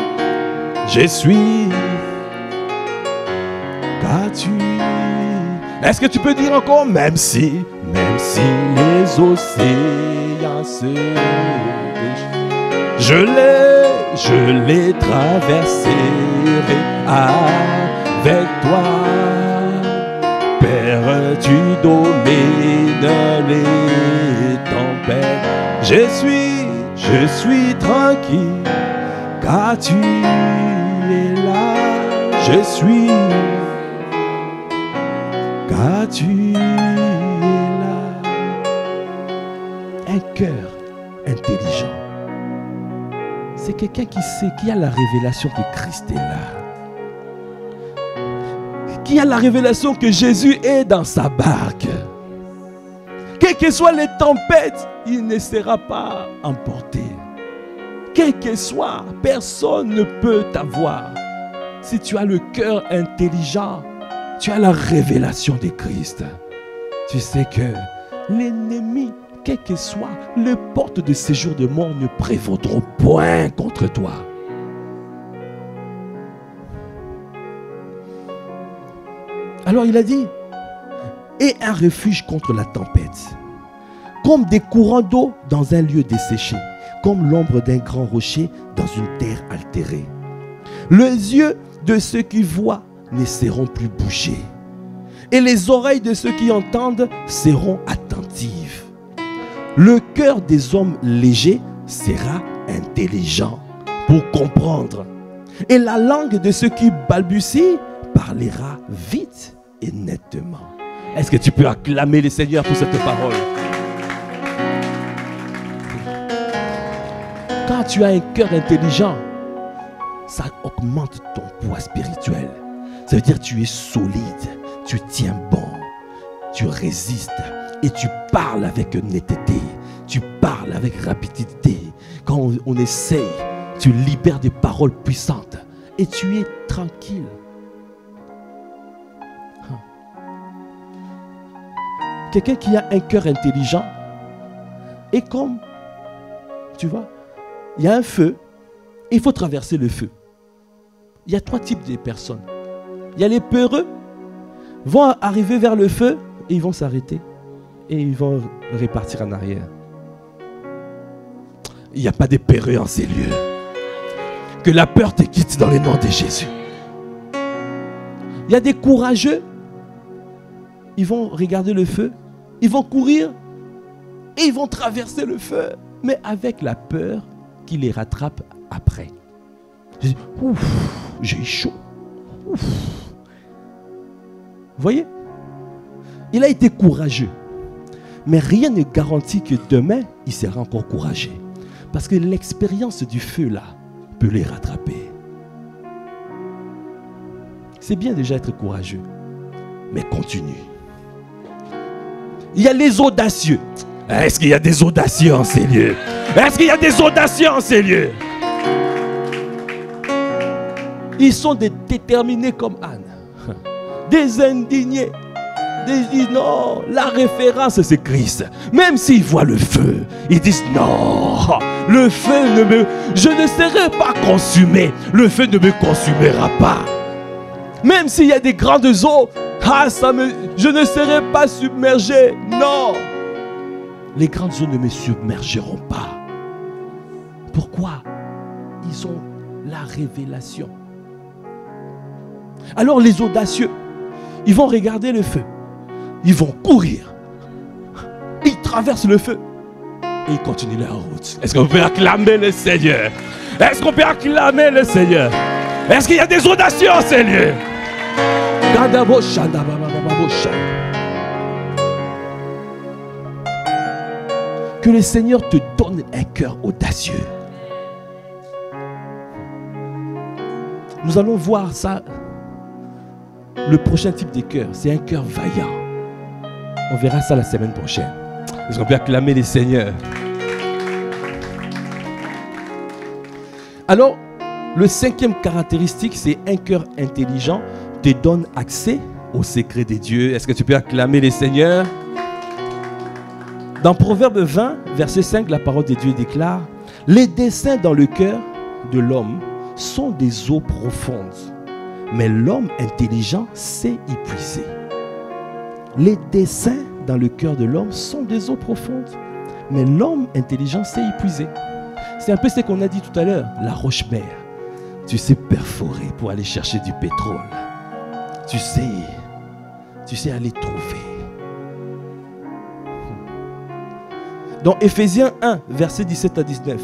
Je suis. Car tu. Est-ce que tu peux dire encore? Même si les océans se déchirent, je les traverserai avec toi. Père, tu domines les tempêtes. Je suis tranquille, car tu es là. Je suis, car tu es là. Un cœur intelligent, c'est quelqu'un qui sait, qui a la révélation que Christ est là. Qui a la révélation que Jésus est dans sa barque. Quelles que soient les tempêtes, il ne sera pas emporté. Quel que soit, personne ne peut t'avoir. Si tu as le cœur intelligent, tu as la révélation de Christ. Tu sais que l'ennemi, quel que soit, les portes de séjour de mort ne prévaudront point contre toi. Alors il a dit, et un refuge contre la tempête, comme des courants d'eau dans un lieu desséché, comme l'ombre d'un grand rocher dans une terre altérée. Les yeux de ceux qui voient ne seront plus bouchés, et les oreilles de ceux qui entendent seront attentives. Le cœur des hommes légers sera intelligent pour comprendre. Et la langue de ceux qui balbutient parlera vite et nettement. Est-ce que tu peux acclamer le Seigneur pour cette parole? Quand tu as un cœur intelligent, ça augmente ton poids spirituel. Ça veut dire que tu es solide, tu tiens bon, tu résistes et tu parles avec netteté, tu parles avec rapidité. Quand on essaye, tu libères des paroles puissantes et tu es tranquille. Quelqu'un qui a un cœur intelligent est comme, tu vois, il y a un feu, il faut traverser le feu. Il y a 3 types de personnes. Il y a les peureux, vont arriver vers le feu et ils vont s'arrêter et ils vont repartir en arrière. Il n'y a pas de peureux en ces lieux. Que la peur te quitte dans le nom de Jésus. Il y a des courageux, ils vont regarder le feu, ils vont courir et ils vont traverser le feu, mais avec la peur qui les rattrape après. Je dis, ouf, j'ai chaud. Ouf. Vous voyez? Il a été courageux. Mais rien ne garantit que demain, il sera encore courageux. Parce que l'expérience du feu là peut les rattraper. C'est bien déjà être courageux. Mais continue. Il y a les audacieux. Est-ce qu'il y a des audacieux en ces lieux? Est-ce qu'il y a des audacieux en ces lieux? Ils sont des déterminés comme Anne. Des indignés. Ils disent non, la référence c'est Christ. Même s'ils voient le feu, ils disent non, le feu je ne serai pas consumé. Le feu ne me consumera pas. Même s'il y a des grandes eaux, je ne serai pas submergé. Non. Les grandes eaux ne me submergeront pas. Pourquoi? Ils ont la révélation. Alors les audacieux, ils vont regarder le feu. Ils vont courir. Ils traversent le feu. Et ils continuent leur route. Est-ce qu'on peut acclamer le Seigneur? Est-ce qu'on peut acclamer le Seigneur? Est-ce qu'il y a des audacieux en ces lieux? Que le Seigneur te donne un cœur audacieux. Nous allons voir ça. Le prochain type de cœur, c'est un cœur vaillant. On verra ça la semaine prochaine. Est-ce qu'on peut acclamer les seigneurs? Alors, le 5e caractéristique, c'est un cœur intelligent te donne accès au secret de Dieu. Est-ce que tu peux acclamer les seigneurs? Dans Proverbe 20, verset 5, la parole de Dieu déclare: les desseins dans le cœur de l'homme sont des eaux profondes, mais l'homme intelligent sait y puiser. Les desseins dans le cœur de l'homme sont des eaux profondes, mais l'homme intelligent sait y puiser. C'est un peu ce qu'on a dit tout à l'heure, la roche-mère. Tu sais perforer pour aller chercher du pétrole. Tu sais aller trouver. Dans Éphésiens 1, versets 17 à 19.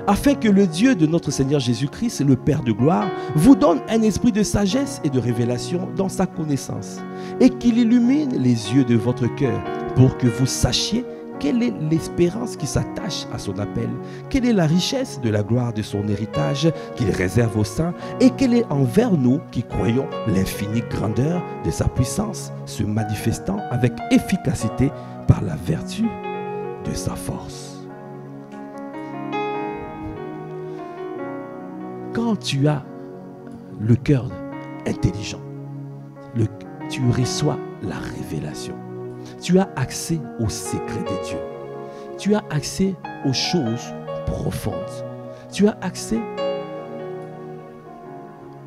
Afin que le Dieu de notre Seigneur Jésus-Christ, le Père de gloire, vous donne un esprit de sagesse et de révélation dans sa connaissance, et qu'il illumine les yeux de votre cœur, pour que vous sachiez quelle est l'espérance qui s'attache à son appel, quelle est la richesse de la gloire de son héritage qu'il réserve aux saints, et quelle est envers nous qui croyons l'infinie grandeur de sa puissance, se manifestant avec efficacité par la vertu de sa force. Quand tu as le cœur intelligent, tu reçois la révélation. Tu as accès aux secrets de Dieu. Tu as accès aux choses profondes. Tu as accès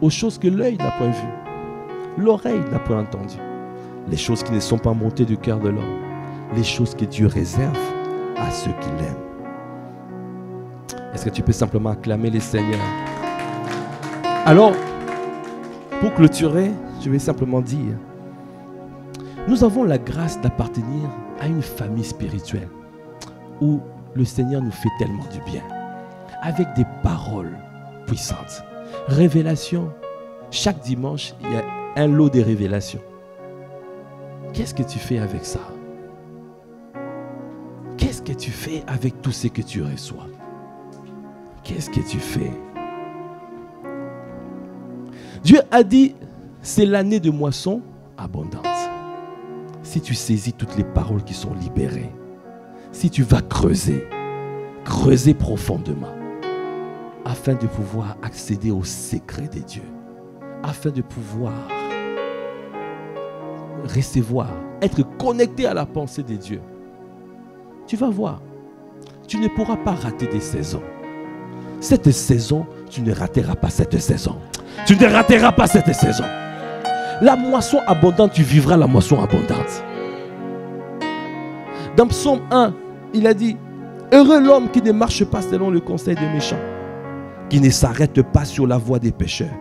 aux choses que l'œil n'a point vues, l'oreille n'a point entendu. Les choses qui ne sont pas montées du cœur de l'homme. Les choses que Dieu réserve à ceux qui l'aiment. Est-ce que tu peux simplement acclamer les seigneurs? Alors, pour clôturer, je vais simplement dire Nous avons la grâce d'appartenir à une famille spirituelle où le Seigneur nous fait tellement du bien, avec des paroles puissantes. Révélation. Chaque dimanche, il y a un lot de révélations. Qu'est-ce que tu fais avec ça? Qu'est-ce que tu fais avec tout ce que tu reçois? Qu'est-ce que tu fais? Dieu a dit, c'est l'année de moisson abondante. Si tu saisis toutes les paroles qui sont libérées, si tu vas creuser profondément, afin de pouvoir accéder au secret de Dieu, afin de pouvoir recevoir, être connecté à la pensée de Dieu, tu vas voir, tu ne pourras pas rater des saisons. Cette saison, tu ne rateras pas cette saison. Tu ne rateras pas cette saison. La moisson abondante, tu vivras la moisson abondante. Dans Psaume 1, il a dit, heureux l'homme qui ne marche pas selon le conseil des méchants, qui ne s'arrête pas sur la voie des pécheurs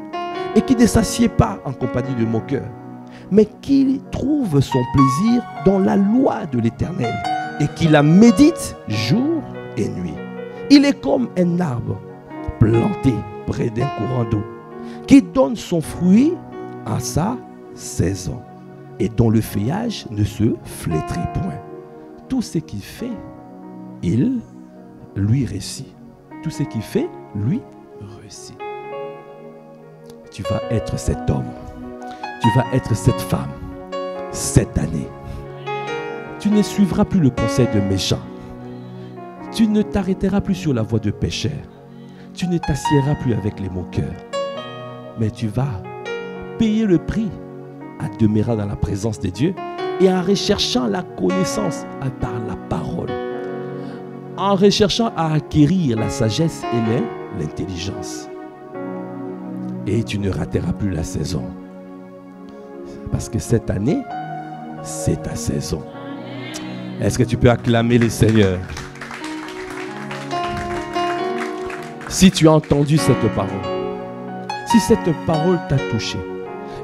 et qui ne s'assied pas en compagnie de moqueurs, mais qui trouve son plaisir dans la loi de l'Éternel et qui la médite jour et nuit. Il est comme un arbre planté près d'un courant d'eau qui donne son fruit à sa saison et dont le feuillage ne se flétrit point. Tout ce qu'il fait, il lui réussit. Tout ce qu'il fait, lui réussit. Tu vas être cet homme, tu vas être cette femme cette année. Tu ne suivras plus le conseil de méchants. Tu ne t'arrêteras plus sur la voie de pécheurs. Tu ne t'assiéras plus avec les moqueurs. Mais tu vas payer le prix en demeurant dans la présence de Dieu et en recherchant la connaissance par la parole. En recherchant à acquérir la sagesse et l'intelligence. Et tu ne rateras plus la saison. Parce que cette année, c'est ta saison. Est-ce que tu peux acclamer le Seigneur? Si tu as entendu cette parole, si cette parole t'a touché,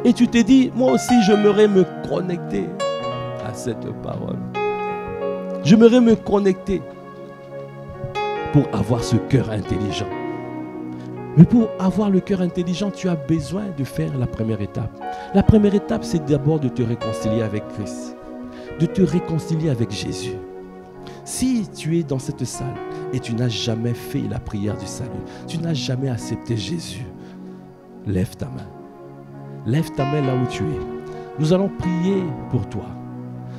et tu t'es dit, moi aussi j'aimerais me connecter à cette parole. J'aimerais me connecter pour avoir ce cœur intelligent. Mais pour avoir le cœur intelligent, tu as besoin de faire la première étape. La première étape, c'est d'abord de te réconcilier avec Christ, de te réconcilier avec Jésus. Si tu es dans cette salle et tu n'as jamais fait la prière du salut, tu n'as jamais accepté Jésus, lève ta main. Lève ta main là où tu es. Nous allons prier pour toi.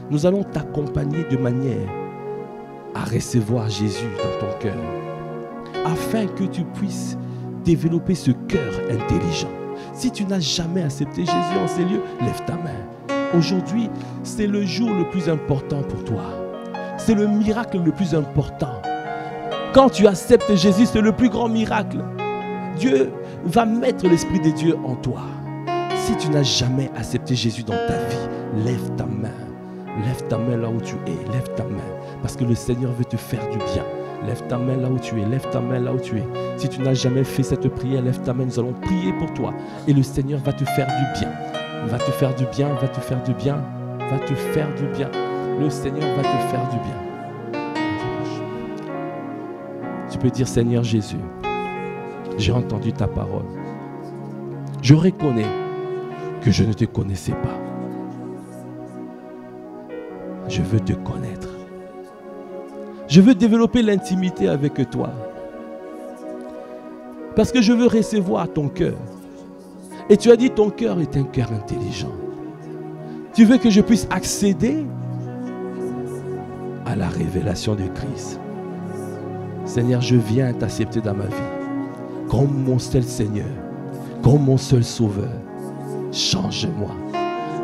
Nous allons t'accompagner de manière à recevoir Jésus dans ton cœur, afin que tu puisses développer ce cœur intelligent. Si tu n'as jamais accepté Jésus en ces lieux, lève ta main. Aujourd'hui, c'est le jour le plus important pour toi. C'est le miracle le plus important. Quand tu acceptes Jésus, c'est le plus grand miracle. Dieu va mettre l'Esprit de Dieu en toi. Si tu n'as jamais accepté Jésus dans ta vie, lève ta main. Lève ta main là où tu es. Lève ta main. Parce que le Seigneur veut te faire du bien. Lève ta main là où tu es. Lève ta main là où tu es. Si tu n'as jamais fait cette prière, lève ta main. Nous allons prier pour toi. Et le Seigneur va te faire du bien. Va te faire du bien. Va te faire du bien. Va te faire du bien. Le Seigneur va te faire du bien. Tu peux dire, Seigneur Jésus, j'ai entendu ta parole. Je reconnais que je ne te connaissais pas. Je veux te connaître. Je veux développer l'intimité avec toi. Parce que je veux recevoir ton cœur. Et tu as dit ton cœur est un cœur intelligent. Tu veux que je puisse accéder à la révélation de Christ. Seigneur, je viens t'accepter dans ma vie comme mon seul Seigneur, comme mon seul Sauveur. Change-moi.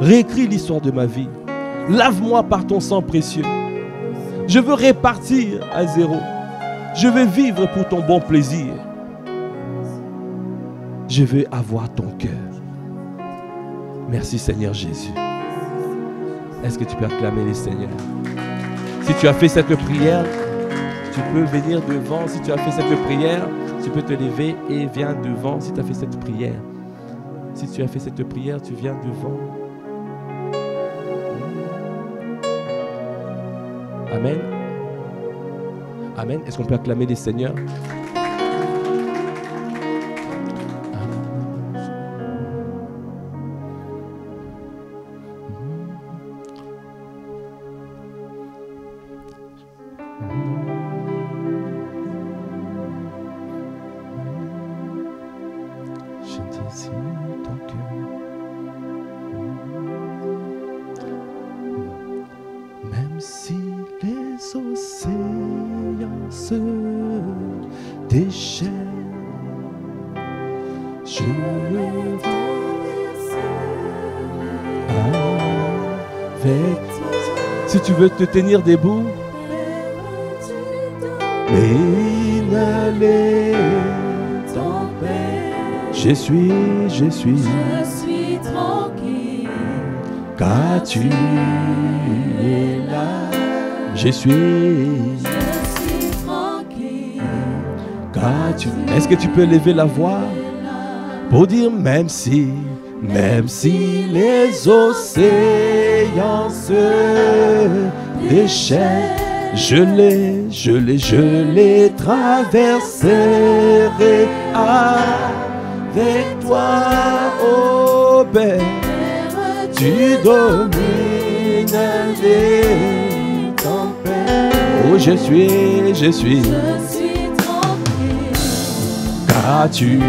Réécris l'histoire de ma vie. Lave-moi par ton sang précieux. Je veux repartir à zéro. Je veux vivre pour ton bon plaisir. Je veux avoir ton cœur. Merci Seigneur Jésus. Est-ce que tu peux acclamer le Seigneur? Si tu as fait cette prière, tu peux venir devant. Si tu as fait cette prière, tu peux te lever et viens devant si tu as fait cette prière. Si tu as fait cette prière, tu viens devant. Amen. Amen. Est-ce qu'on peut acclamer les Seigneurs? Même si les océans se déchaînent, je avec. Si tu veux te tenir debout, inhaler ton paix. je suis tranquille, car tu es là. je suis Tranquille, car tu. Est-ce que tu peux lever la voix pour dire même si les océans se déchaînent, je les traverserai avec toi, ô Père. Tu domines les tempêtes. Oh, je suis tranquille, car tu es.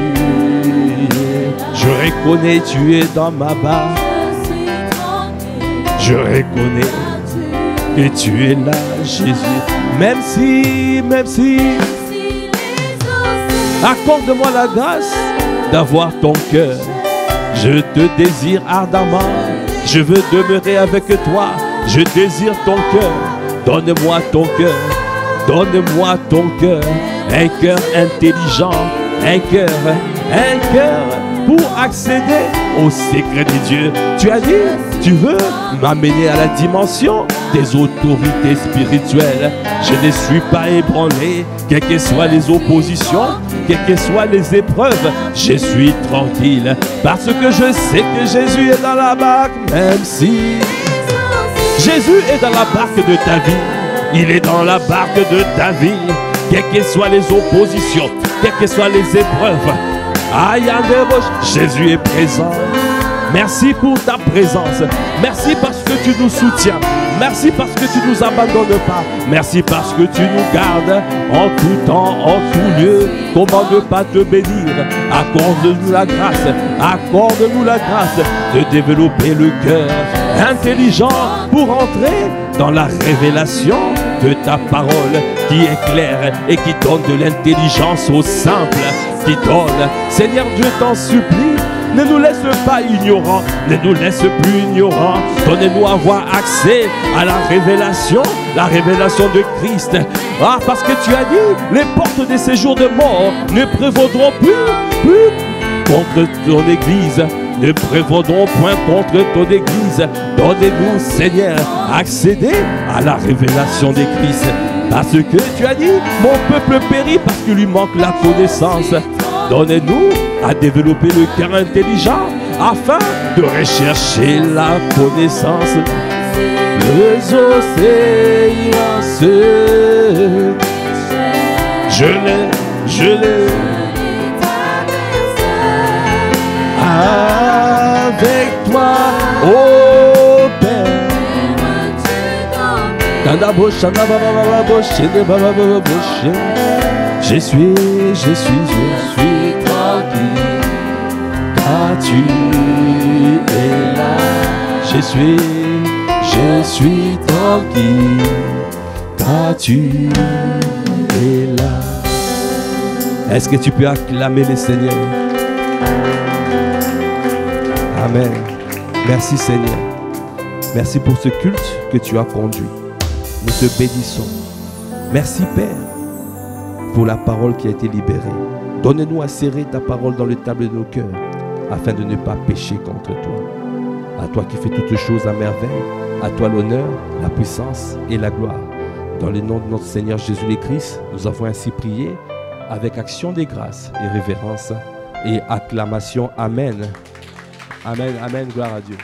Je reconnais, tu es dans ma barque. Je reconnais que tu es là, Jésus. Même si, accorde-moi la grâce d'avoir ton cœur. Je te désire ardemment. Je veux demeurer avec toi. Je désire ton cœur. Donne-moi ton cœur. Donne-moi ton cœur. Un cœur intelligent. Un cœur pour accéder au secret de Dieu. Tu as dit, tu veux m'amener à la dimension des autorités spirituelles. Je ne suis pas ébranlé, quelles que soient les oppositions, quelles que soient les épreuves. Je suis tranquille parce que je sais que Jésus est dans la barque. Même si Jésus est dans la barque de ta vie, il est dans la barque de ta vie. Quelles que soient les oppositions, quelles que soient les épreuves, Jésus est présent. Merci pour ta présence. Merci parce que tu nous soutiens. Merci parce que tu ne nous abandonnes pas. Merci parce que tu nous gardes en tout temps, en tout lieu. Comment ne pas te bénir? Accorde-nous la grâce. Accorde-nous la grâce de développer le cœur intelligent pour entrer dans la révélation de ta parole qui éclaire et qui donne de l'intelligence aux simples, qui donne. Seigneur Dieu, t'en supplie, ne nous laisse pas ignorants, ne nous laisse plus ignorants. Donnez-nous avoir accès à la révélation de Christ. Ah, parce que tu as dit, les portes des séjours de mort ne prévaudront plus contre ton église. Ne prévaudront point contre ton église. Donnez-nous, Seigneur, accéder à la révélation de Christ. Parce que tu as dit, mon peuple périt parce qu'il lui manque la connaissance. Donnez-nous à développer le cœur intelligent afin de rechercher la connaissance. Les océans je l'ai avec toi, oh Père. Je suis tranquille, car tu es là. Je suis tranquille, car tu es là. Est-ce que tu peux acclamer le Seigneur? Amen. Merci Seigneur. Merci pour ce culte que tu as conduit. Nous te bénissons. Merci Père pour la parole qui a été libérée. Donne-nous à serrer ta parole dans le table de nos cœurs afin de ne pas pécher contre toi. À toi qui fais toutes choses à merveille, à toi l'honneur, la puissance et la gloire. Dans le nom de notre Seigneur Jésus le Christ, nous avons ainsi prié avec action des grâces et révérence et acclamation. Amen. Amen, amen, gloire à Dieu.